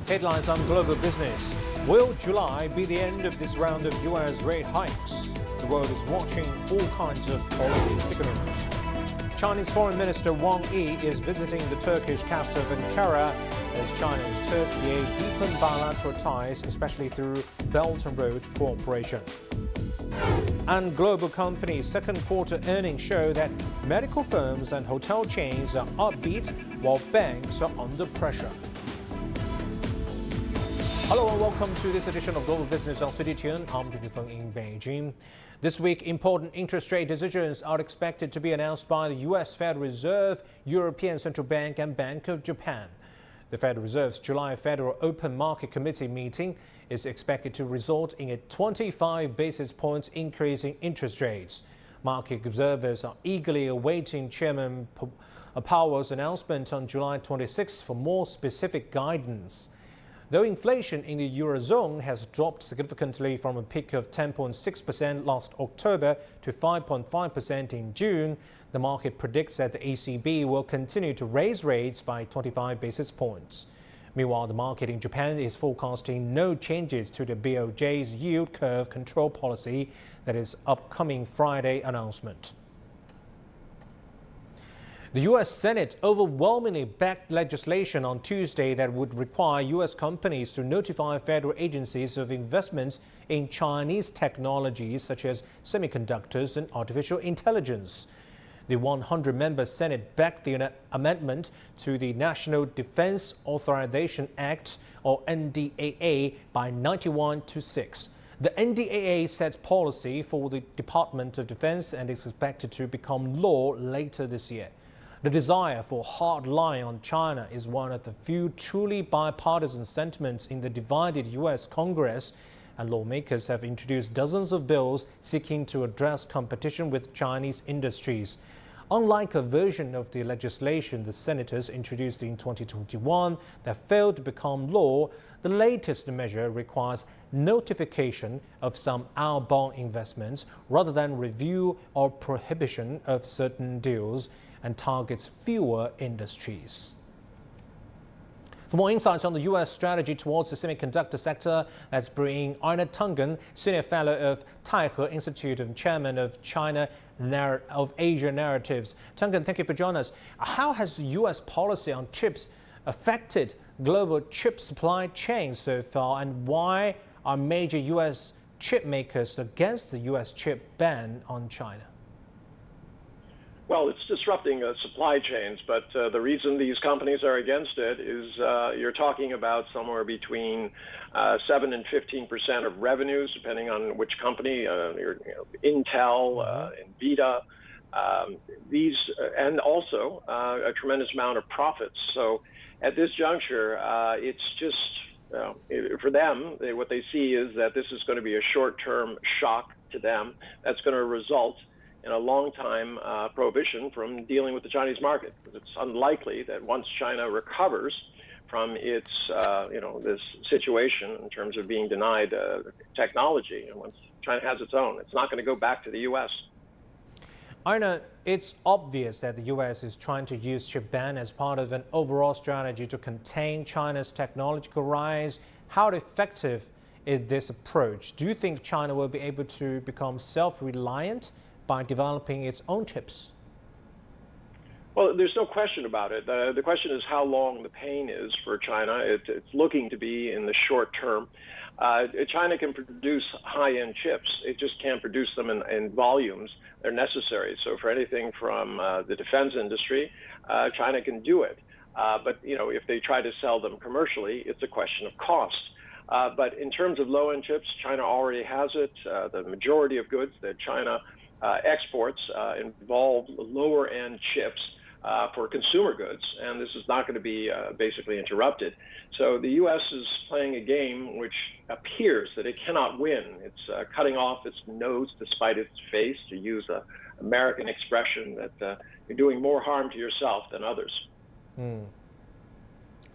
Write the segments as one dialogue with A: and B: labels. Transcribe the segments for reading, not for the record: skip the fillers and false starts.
A: Headlines on Global Business. Will July be the end of this round of U.S. rate hikes? The world is watching all kinds of policy signals. Chinese Foreign Minister Wang Yi is visiting the Turkish capital of Ankara as China and Turkey deepen bilateral ties, especially through Belt and Road cooperation. And global companies' second quarter earnings show that medical firms and hotel chains are upbeat while banks are under pressure. Hello and welcome to this edition of Global Business on CityTune. I'm Jun Feng in Beijing. This week, important interest rate decisions are expected to be announced by the U.S. Federal Reserve, European Central Bank and Bank of Japan. The Federal Reserve's July Federal Open Market Committee meeting is expected to result in a 25 basis points increase in interest rates. Market observers are eagerly awaiting Chairman Powell's announcement on July 26 for more specific guidance. Though inflation in the Eurozone has dropped significantly from a peak of 10.6% last October to 5.5% in June, the market predicts that the ECB will continue to raise rates by 25 basis points. Meanwhile, the market in Japan is forecasting no changes to the BOJ's yield curve control policy that is upcoming Friday announcement. The U.S. Senate overwhelmingly backed legislation on Tuesday that would require U.S. companies to notify federal agencies of investments in Chinese technologies such as semiconductors and artificial intelligence. The 100-member Senate backed the amendment to the National Defense Authorization Act, or NDAA, by 91-6. The NDAA sets policy for the Department of Defense and is expected to become law later this year. The desire for a hard line on China is one of the few truly bipartisan sentiments in the divided U.S. Congress, and lawmakers have introduced dozens of bills seeking to address competition with Chinese industries. Unlike a version of the legislation the senators introduced in 2021 that failed to become law, the latest measure requires notification of some outbound investments rather than review or prohibition of certain deals, and targets fewer industries. For more insights on the U.S. strategy towards the semiconductor sector, let's bring Einar Tangen, Senior Fellow of Taihe Institute and Chairman of Asia Narratives. Tangen, thank you for joining us. How has U.S. policy on chips affected global chip supply chains so far, and why are major U.S. chip makers against the U.S. chip ban on China?
B: Well, it's disrupting supply chains, but the reason these companies are against it is you're talking about somewhere between 7 and 15% of revenues, depending on which company, Intel, Nvidia, and also a tremendous amount of profits. So at this juncture, it's just, for them, what they see is that this is going to be a short-term shock to them that's going to result in a long-time prohibition from dealing with the Chinese market, because it's unlikely that once China recovers from its, this situation in terms of being denied technology, and once China has its own, it's not going to go back to the U.S.
A: Einar, it's obvious that the U.S. is trying to use chip ban as part of an overall strategy to contain China's technological rise. How effective is this approach? Do you think China will be able to become self-reliant by developing its own chips?
B: Well, there's no question about it. The question is how long the pain is for China. It's looking to be in the short term. China can produce high-end chips. It just can't produce them in volumes that are necessary. So for anything from the defense industry, China can do it. But if they try to sell them commercially, it's a question of cost. But in terms of low-end chips, China already has it. The majority of goods that China exports involve lower-end chips for consumer goods, and this is not going to be basically interrupted. So the U.S. is playing a game which appears that it cannot win. It's cutting off its nose to spite its face, to use an American expression, that you're doing more harm to yourself than others.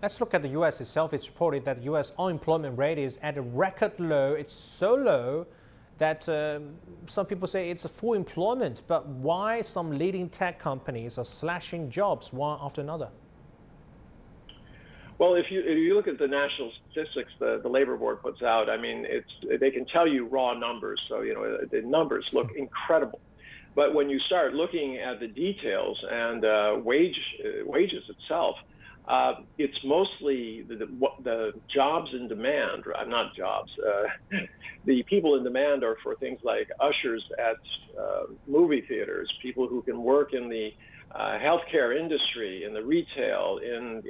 A: Let's look at the U.S. itself. It's reported that the U.S. unemployment rate is at a record low. It's so low that some people say it's a full employment, but why some leading tech companies are slashing jobs one after another?
B: Well, if you look at the national statistics the Labor Board puts out, I mean, they can tell you raw numbers. So, you know, the numbers look incredible. But when you start looking at the details and wages itself, it's mostly the jobs in demand, not jobs. The people in demand are for things like ushers at movie theaters, people who can work in the healthcare industry, in the retail, in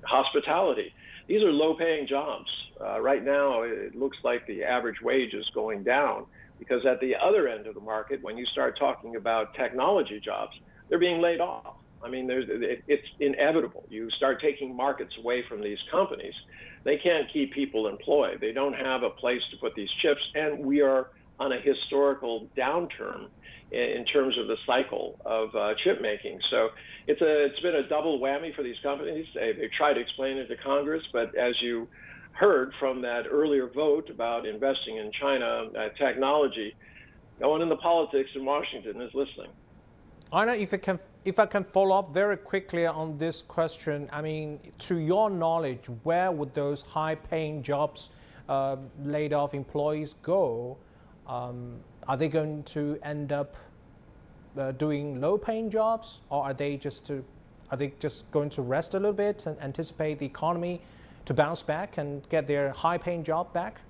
B: hospitality. These are low-paying jobs. Right now, it looks like the average wage is going down because at the other end of the market, when you start talking about technology jobs, they're being laid off. I mean, it's inevitable. You start taking markets away from these companies, they can't keep people employed. They don't have a place to put these chips, and we are on a historical downturn in terms of the cycle of chip making. So it's been a double whammy for these companies. They try to explain it to Congress, but as you heard from that earlier vote about investing in China technology, no one in the politics in Washington is listening.
A: I know if I can follow up very quickly on this question. I mean, to your knowledge, where would those high-paying jobs, laid off employees go? Are they going to end up doing low-paying jobs, or are they just going to rest a little bit and anticipate the economy to bounce back and get their high-paying job back?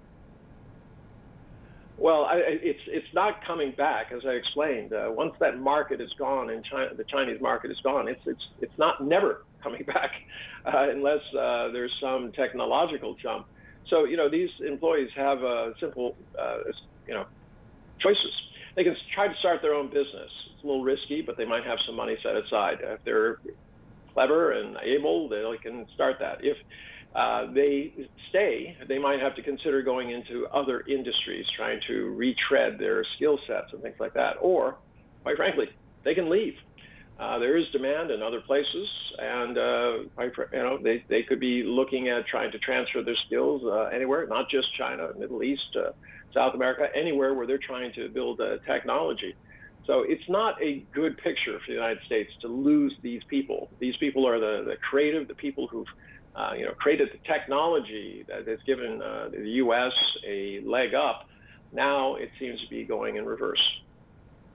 B: Well, it's not coming back, as I explained. Once that market is gone in China, the Chinese market is gone. It's not never coming back unless there's some technological jump. So these employees have simple choices. They can try to start their own business. It's a little risky, but they might have some money set aside. If they're clever and able, they can start that. If they stay, they might have to consider going into other industries, trying to retread their skill sets and things like that. Or, quite frankly, they can leave. There is demand in other places, and they could be looking at trying to transfer their skills anywhere, not just China, Middle East, South America, anywhere where they're trying to build technology. So it's not a good picture for the United States to lose these people. These people are the creative, the people who've created the technology that has given the U.S. a leg up. Now it seems to be going in reverse.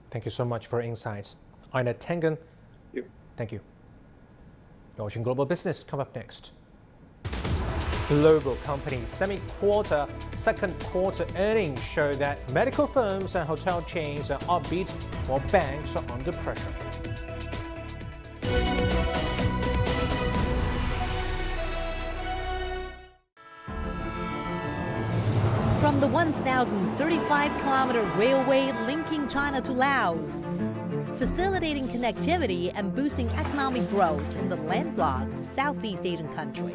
A: Thank you so much for insights. Ina Tengen, thank you. Watching Global Business, come up next. Global companies' second quarter earnings show that medical firms and hotel chains are upbeat while banks are under pressure.
C: From the 1,035-kilometer railway linking China to Laos, facilitating connectivity and boosting economic growth in the landlocked Southeast Asian country,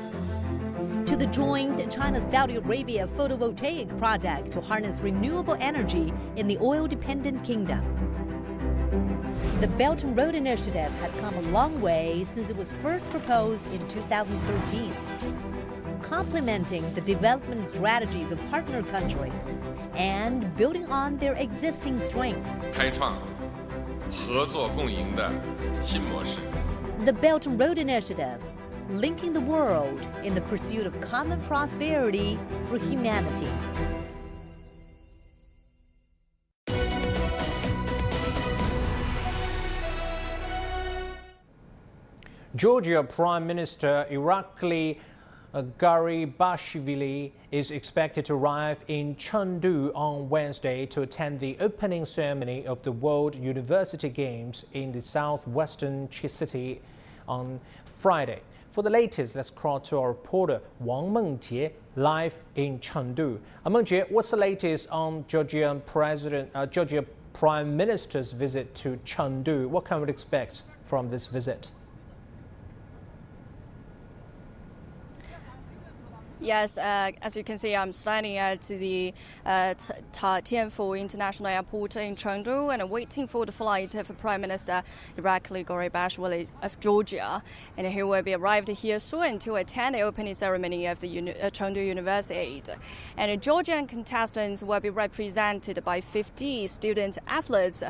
C: to the joint China-Saudi Arabia photovoltaic project to harness renewable energy in the oil-dependent kingdom. The Belt and Road Initiative has come a long way since it was first proposed in 2013, complementing the development strategies of partner countries and building on their existing strength.
D: 开创合作共赢的新模式。
C: The Belt and Road Initiative, linking the world in the pursuit of common prosperity for humanity.
A: Georgia Prime Minister Irakli Garibashvili is expected to arrive in Chengdu on Wednesday to attend the opening ceremony of the World University Games in the southwestern city on Friday. For the latest, let's cross to our reporter Wang Mengjie live in Chengdu. Mengjie, what's the latest on Georgia Prime Minister's visit to Chengdu? What can we expect from this visit?
E: Yes, as you can see, I'm standing at the Tianfu International Airport in Chengdu and waiting for the flight of Prime Minister Irakli Gorbachev of Georgia. And he will be arrived here soon to attend the opening ceremony of the Chengdu University. And Georgian contestants will be represented by 50 student athletes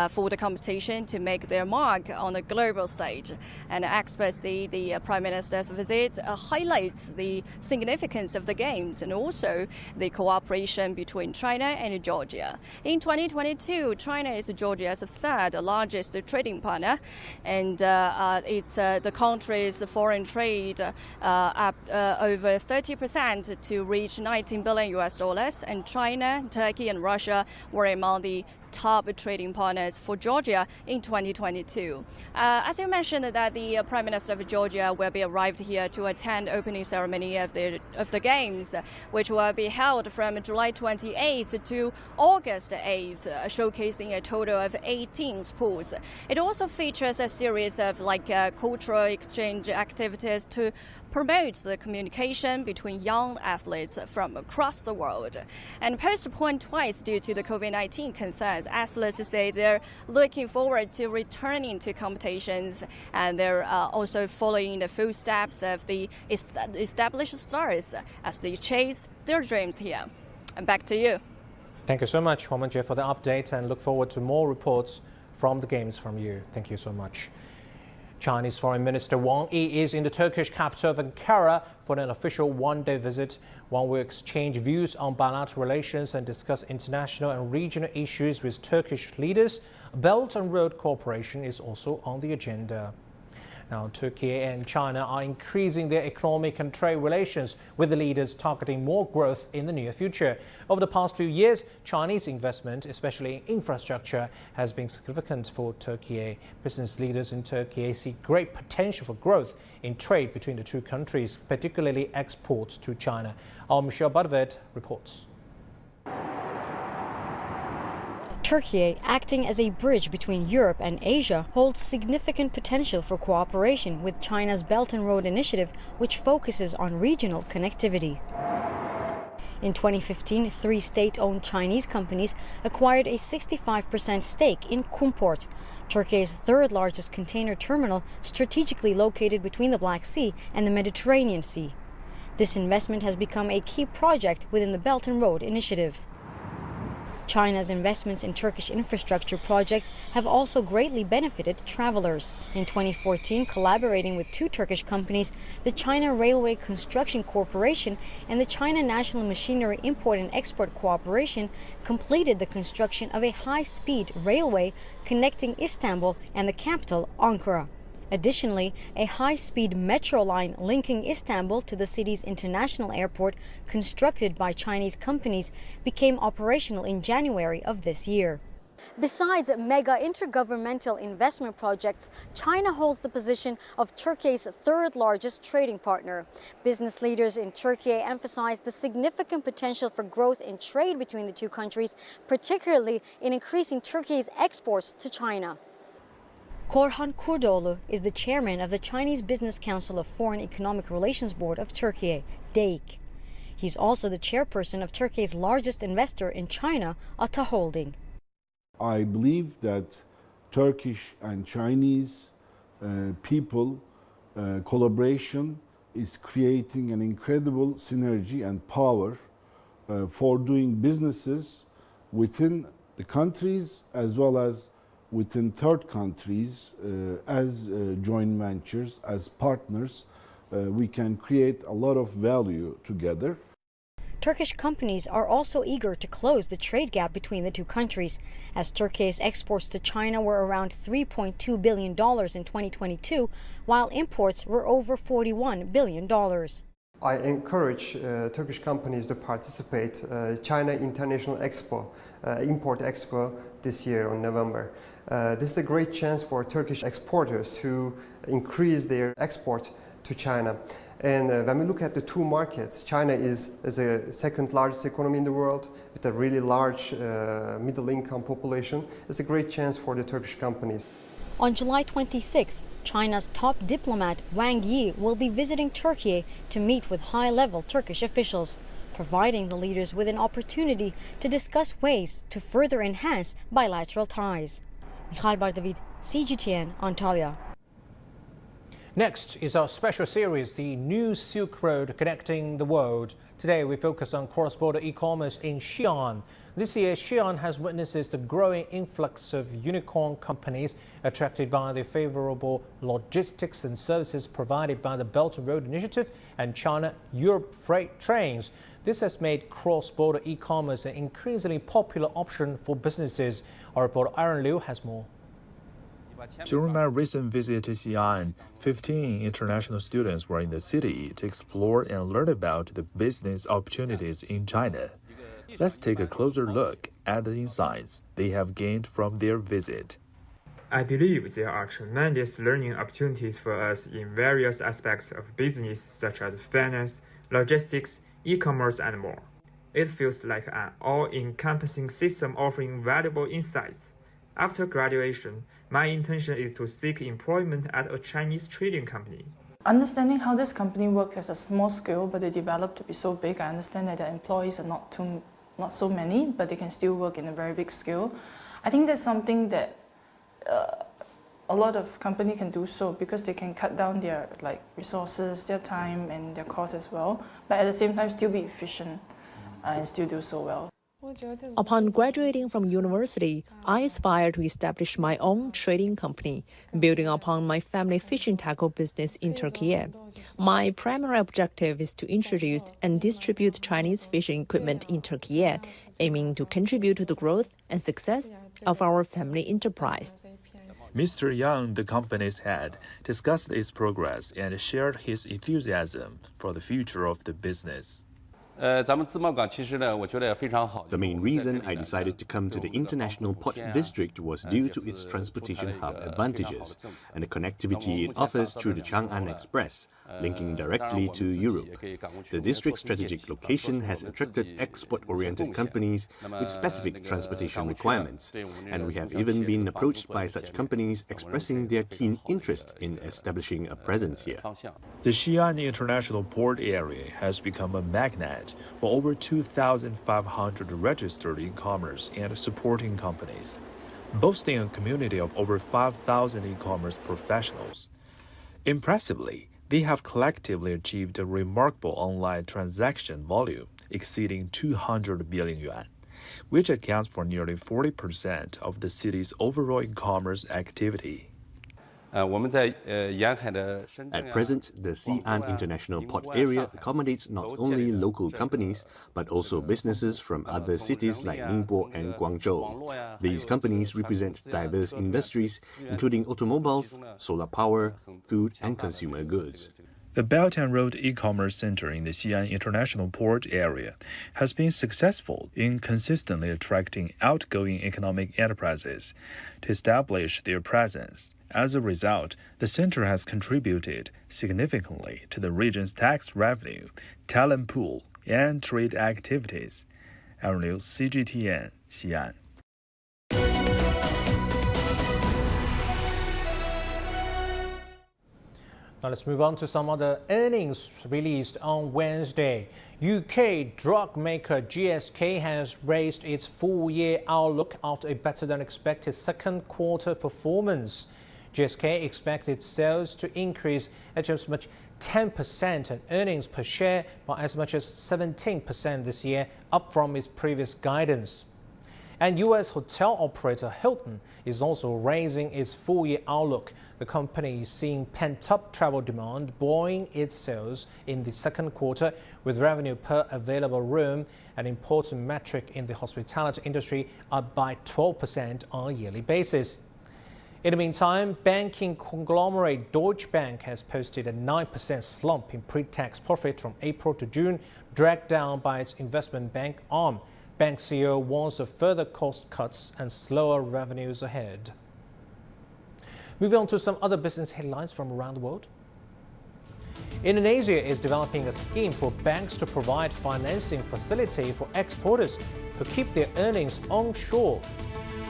E: for the competition to make their mark on the global stage. And experts say the Prime Minister's visit highlights the significance of the Games and also the cooperation between China and Georgia. In 2022, China is Georgia's third largest trading partner, and it's the country's foreign trade up over 30% to reach $19 billion, and China, Turkey, and Russia were among the top trading partners for Georgia in 2022. As you mentioned, that the Prime Minister of Georgia will be arrived here to attend opening ceremony of the Games, which will be held from July 28th to August 8th, showcasing a total of 18 sports. It also features a series of cultural exchange activities to promote the communication between young athletes from across the world. And postponed twice due to the COVID-19 concerns, athletes say they're looking forward to returning to competitions, and they're also following the footsteps of the established stars as they chase their dreams here. And back to you.
A: Thank you so much, Huang Menjie, for the update, and look forward to more reports from the Games from you. Thank you so much. Chinese Foreign Minister Wang Yi is in the Turkish capital of Ankara for an official one-day visit. Wang will exchange views on bilateral relations and discuss international and regional issues with Turkish leaders. Belt and Road cooperation is also on the agenda. Now, Turkey and China are increasing their economic and trade relations, with the leaders targeting more growth in the near future. Over the past few years, Chinese investment, especially in infrastructure, has been significant for Turkey. Business leaders in Turkey see great potential for growth in trade between the two countries, particularly exports to China. Our Michelle Barvet reports.
F: Turkey, acting as a bridge between Europe and Asia, holds significant potential for cooperation with China's Belt and Road Initiative, which focuses on regional connectivity. In 2015, 3 state-owned Chinese companies acquired a 65% stake in Kumport, Turkey's third-largest container terminal strategically located between the Black Sea and the Mediterranean Sea. This investment has become a key project within the Belt and Road Initiative. China's investments in Turkish infrastructure projects have also greatly benefited travelers. In 2014, collaborating with 2 Turkish companies, the China Railway Construction Corporation and the China National Machinery Import and Export Cooperation completed the construction of a high-speed railway connecting Istanbul and the capital, Ankara. Additionally, a high-speed metro line linking Istanbul to the city's international airport, constructed by Chinese companies, became operational in January of this year. Besides mega intergovernmental investment projects, China holds the position of Turkey's third-largest trading partner. Business leaders in Turkey emphasize the significant potential for growth in trade between the two countries, particularly in increasing Turkey's exports to China. Korhan Kurdoğlu is the chairman of the Chinese Business Council of Foreign Economic Relations Board of Turkey, DEIK. He's also the chairperson of Turkey's largest investor in China, Ata Holding.
G: I believe that Turkish and Chinese people collaboration is creating an incredible synergy and power for doing businesses within the countries as well as within third countries. As joint ventures, as partners, we can create a lot of value together.
F: Turkish companies are also eager to close the trade gap between the two countries, as Turkey's exports to China were around $3.2 billion in 2022, while imports were over $41 billion.
H: I encourage Turkish companies to participate China International Expo, Import Expo this year in November. This is a great chance for Turkish exporters to increase their export to China. And when we look at the two markets, China is the second largest economy in the world with a really large middle income population. It's a great chance for the Turkish companies.
F: On July 26th, China's top diplomat Wang Yi will be visiting Turkey to meet with high-level Turkish officials, providing the leaders with an opportunity to discuss ways to further enhance bilateral ties. Michal Bardavid, CGTN, Antalya.
A: Next is our special series, the New Silk Road Connecting the World. Today we focus on cross-border e-commerce in Xi'an. This year, Xi'an has witnessed the growing influx of unicorn companies attracted by the favorable logistics and services provided by the Belt and Road Initiative and China-Europe freight trains. This has made cross-border e-commerce an increasingly popular option for businesses. Our reporter Aaron Liu has more.
I: During my recent visit to Xi'an, 15 international students were in the city to explore and learn about the business opportunities in China. Let's take a closer look at the insights they have gained from their visit.
J: I believe there are tremendous learning opportunities for us in various aspects of business such as finance, logistics, e-commerce, and more. It feels like an all-encompassing system offering valuable insights. After graduation, my intention is to seek employment at a Chinese trading company.
K: Understanding how this company works as a small scale, but they develop to be so big, I understand that their employees are not so many, but they can still work in a very big scale. I think that's something that a lot of companies can do so because they can cut down their resources, their time, and their costs as well, but at the same time still be efficient and still do so well.
L: Upon graduating from university, I aspired to establish my own trading company, building upon my family fishing tackle business in Turkey. My primary objective is to introduce and distribute Chinese fishing equipment in Turkey, aiming to contribute to the growth and success of our family enterprise.
I: Mr. Yang, the company's head, discussed its progress and shared his enthusiasm for the future of the business.
M: The main reason I decided to come to the International Port District was due to its transportation hub advantages and the connectivity it offers through the Chang'an Express, linking directly to Europe. The district's strategic location has attracted export-oriented companies with specific transportation requirements, and we have even been approached by such companies expressing their keen interest in establishing a presence here.
I: The Xi'an International Port area has become a magnet for over 2,500 registered e-commerce and supporting companies, boasting a community of over 5,000 e-commerce professionals. Impressively, they have collectively achieved a remarkable online transaction volume exceeding 200 billion yuan, which accounts for nearly 40% of the city's overall e-commerce activity.
M: At present, the Xi'an International Port area accommodates not only local companies, but also businesses from other cities like Ningbo and Guangzhou. These companies represent diverse industries, including automobiles, solar power, food, and consumer goods.
I: The Belt and Road e-commerce center in the Xi'an International Port area has been successful in consistently attracting outgoing economic enterprises to establish their presence. As a result, the center has contributed significantly to the region's tax revenue, talent pool, and trade activities. Aaron Liu, CGTN, Xi'an.
A: Now let's move on to some other earnings released on Wednesday. UK drug maker GSK has raised its full-year outlook after a better-than-expected second quarter performance. GSK expects its sales to increase at as much 10% and earnings per share by as much as 17% this year, up from its previous guidance. And U.S. hotel operator Hilton is also raising its full-year outlook. The company is seeing pent-up travel demand buoying its sales in the second quarter, with revenue per available room, an important metric in the hospitality industry, up by 12% on a yearly basis. In the meantime, banking conglomerate Deutsche Bank has posted a 9% slump in pre-tax profit from April to June, dragged down by its investment bank arm. Bank CEO warns of further cost cuts and slower revenues ahead. Moving on to some other business headlines from around the world. Indonesia is developing a scheme for banks to provide financing facility for exporters who keep their earnings onshore.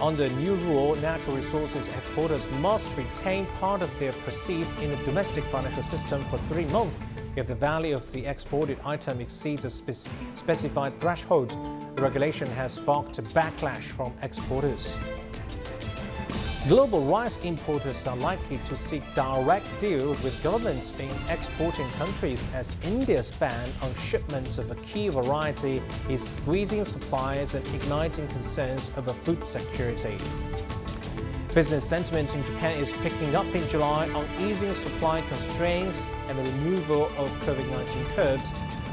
A: Under new rule, natural resources exporters must retain part of their proceeds in the domestic financial system for 3 months if the value of the exported item exceeds a specified threshold. The regulation has sparked a backlash from exporters. Global rice importers are likely to seek direct deals with governments in exporting countries as India's ban on shipments of a key variety is squeezing supplies and igniting concerns over food security. Business sentiment in Japan is picking up in July on easing supply constraints and the removal of COVID-19 curbs,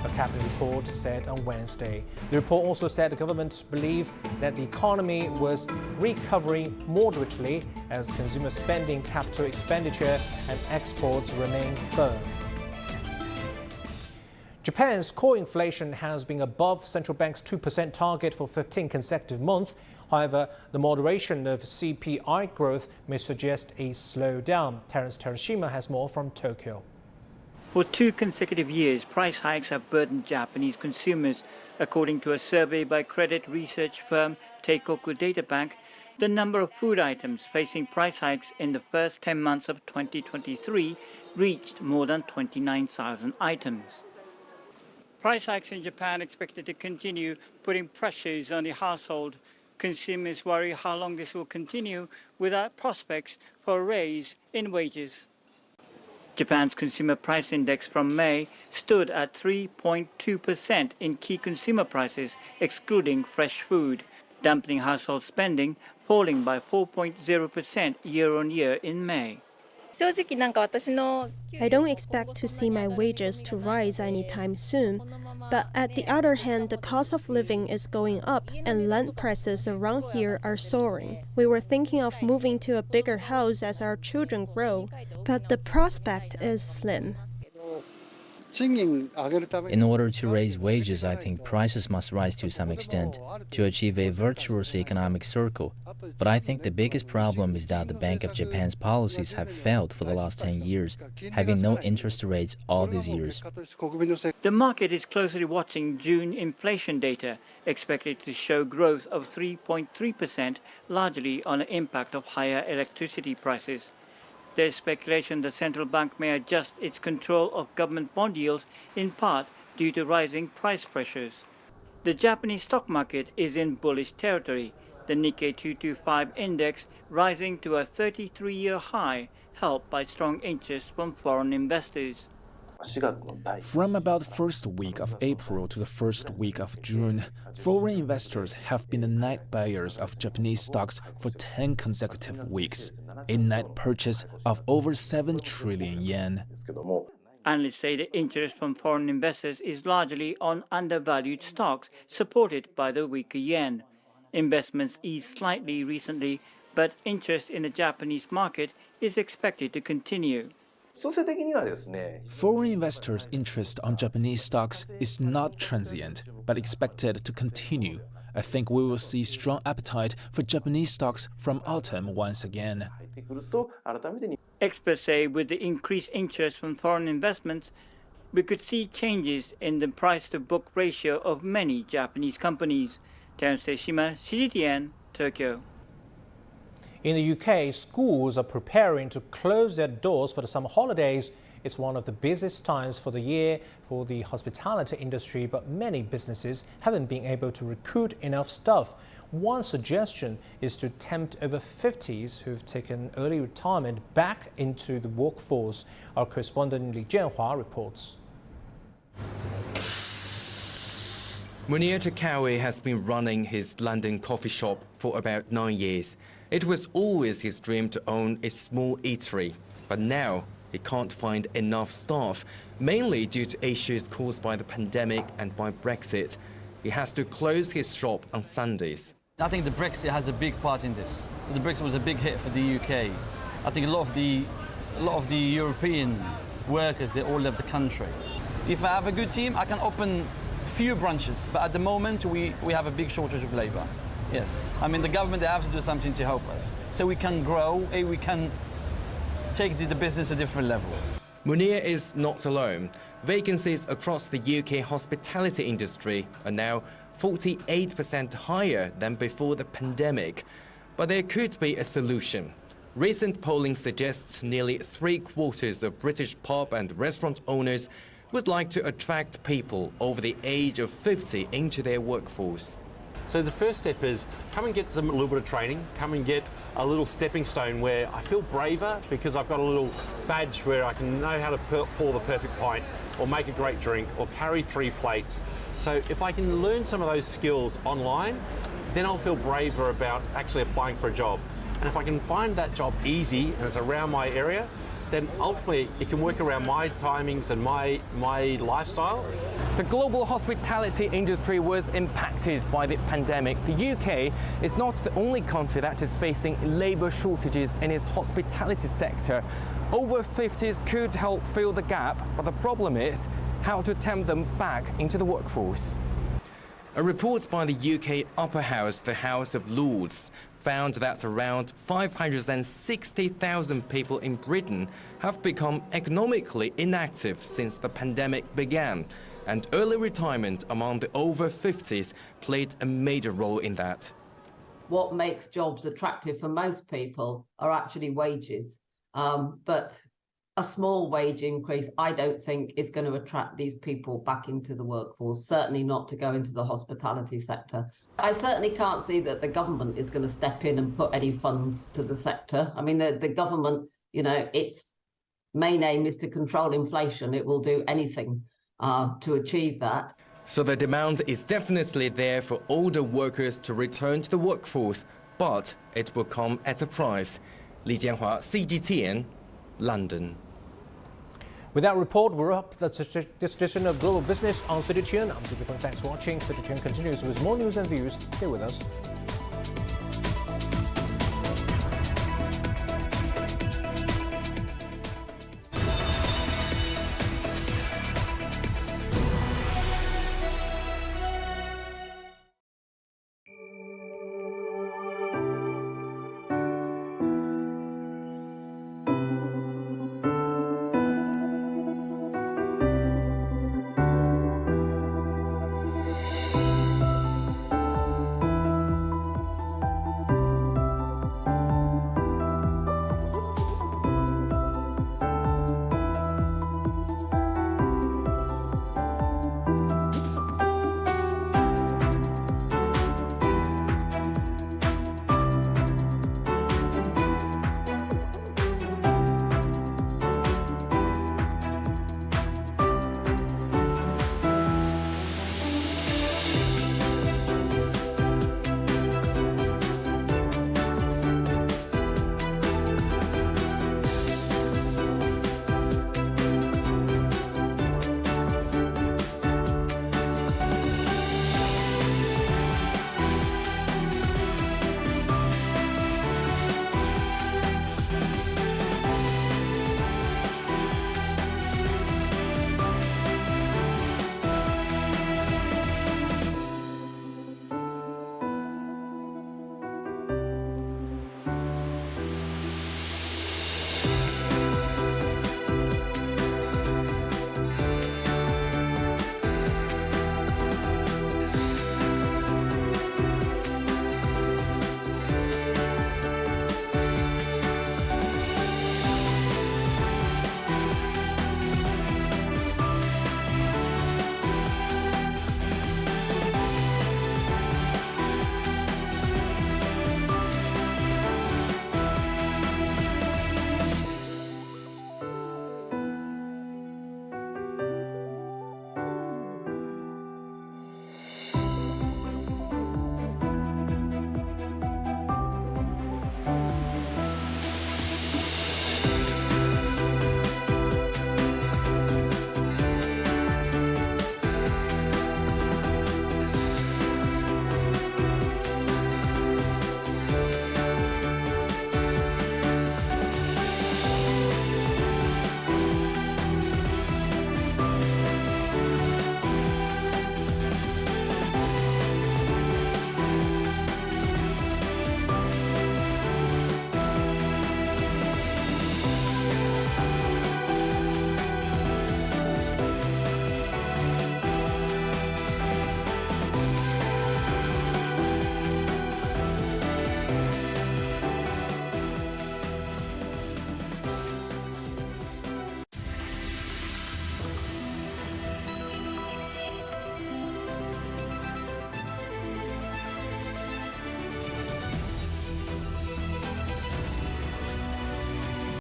A: a cabinet report said on Wednesday. The report also said the government believed that the economy was recovering moderately as consumer spending, capital expenditure and exports remain firm. Japan's core inflation has been above central bank's 2% target for 15 consecutive months. However, the moderation of CPI growth may suggest a slowdown. Terence Terashima has more from Tokyo.
N: For 2 consecutive years, price hikes have burdened Japanese consumers. According to a survey by credit research firm Teikoku Data Bank, the number of food items facing price hikes in the first 10 months of 2023 reached more than 29,000 items. Price hikes in Japan expected to continue, putting pressures on the household. Consumers worry how long this will continue without prospects for a raise in wages. Japan's consumer price index from May stood at 3.2% in key consumer prices, excluding fresh food, dampening household spending, falling by 4.0% year-on-year in May.
O: I don't expect to see my wages to rise anytime soon. But at the other hand, the cost of living is going up and land prices around here are soaring. We were thinking of moving to a bigger house as our children grow, but the prospect is slim.
P: In order to raise wages, I think prices must rise to some extent to achieve a virtuous economic circle. But I think the biggest problem is that the Bank of Japan's policies have failed for the last 10 years, having no interest rates all these years.
N: The market is closely watching June inflation data, expected to show growth of 3.3%, largely on the impact of higher electricity prices. There's speculation the central bank may adjust its control of government bond yields in part due to rising price pressures. The Japanese stock market is in bullish territory, the Nikkei 225 index rising to a 33-year high, helped by strong interest from foreign investors.
Q: From about the first week of April to the first week of June, foreign investors have been the net buyers of Japanese stocks for 10 consecutive weeks, a net purchase of over 7 trillion yen.
N: Analysts say the interest from foreign investors is largely on undervalued stocks, supported by the weaker yen. Investments eased slightly recently, but interest in the Japanese market is expected to continue.
Q: Foreign investors' interest on Japanese stocks is not transient, but expected to continue. I think we will see strong appetite for Japanese stocks from autumn once again.
N: Experts say with the increased interest from foreign investments, we could see changes in the price-to-book ratio of many Japanese companies. Terence Terashima, CGTN, Tokyo.
A: In the UK, schools are preparing to close their doors for the summer holidays. It's one of the busiest times for the year for the hospitality industry, but many businesses haven't been able to recruit enough staff. One suggestion is to tempt over 50s who've taken early retirement back into the workforce. Our correspondent Li Jianhua reports.
R: Munir Takawi has been running his London coffee shop for about 9 years. It was always his dream to own a small eatery, but now he can't find enough staff, mainly due to issues caused by the pandemic and by Brexit. He has to close his shop on Sundays.
S: I think the Brexit has a big part in this. So the Brexit was a big hit for the UK. I think a lot of the European workers, they all left the country. If I have a good team, I can open few branches, but at the moment we have a big shortage of labor. Yes, I mean the government, they have to do something to help us so we can grow, we can take the business to a different level.
R: Munir is not alone. Vacancies across the UK hospitality industry are now 48% higher than before the pandemic. But there could be a solution. Recent polling suggests nearly 3/4 of British pub and restaurant owners would like to attract people over the age of 50 into their workforce.
T: So the first step is come and get a little bit of training, come and get a little stepping stone where I feel braver because I've got a little badge where I can know how to pour the perfect pint or make a great drink or carry 3 plates. So if I can learn some of those skills online, then I'll feel braver about actually applying for a job. And if I can find that job easy and it's around my area, then ultimately it can work around my timings and my lifestyle.
U: The global hospitality industry was impacted by the pandemic. The UK is not the only country that is facing labour shortages in its hospitality sector. Over 50s could help fill the gap, but the problem is how to tempt them back into the workforce.
R: A report by the UK Upper House, the House of Lords, found that around 560,000 people in Britain have become economically inactive since the pandemic began, and early retirement among the over 50s played a major role in that.
V: What makes jobs attractive for most people are actually wages, but a small wage increase, I don't think, is going to attract these people back into the workforce, certainly not to go into the hospitality sector. I certainly can't see that the government is going to step in and put any funds to the sector. I mean, the government, you know, its main aim is to control inflation. It will do anything to achieve that.
R: So the demand is definitely there for older workers to return to the workforce, but it will come at a price. Li Jianhua, CGTN, London.
A: With that report, we're up to this edition of Global Business on City Tune. I'm Zhu Feng. Thanks for watching. City Tune continues with more news and views. Stay with us.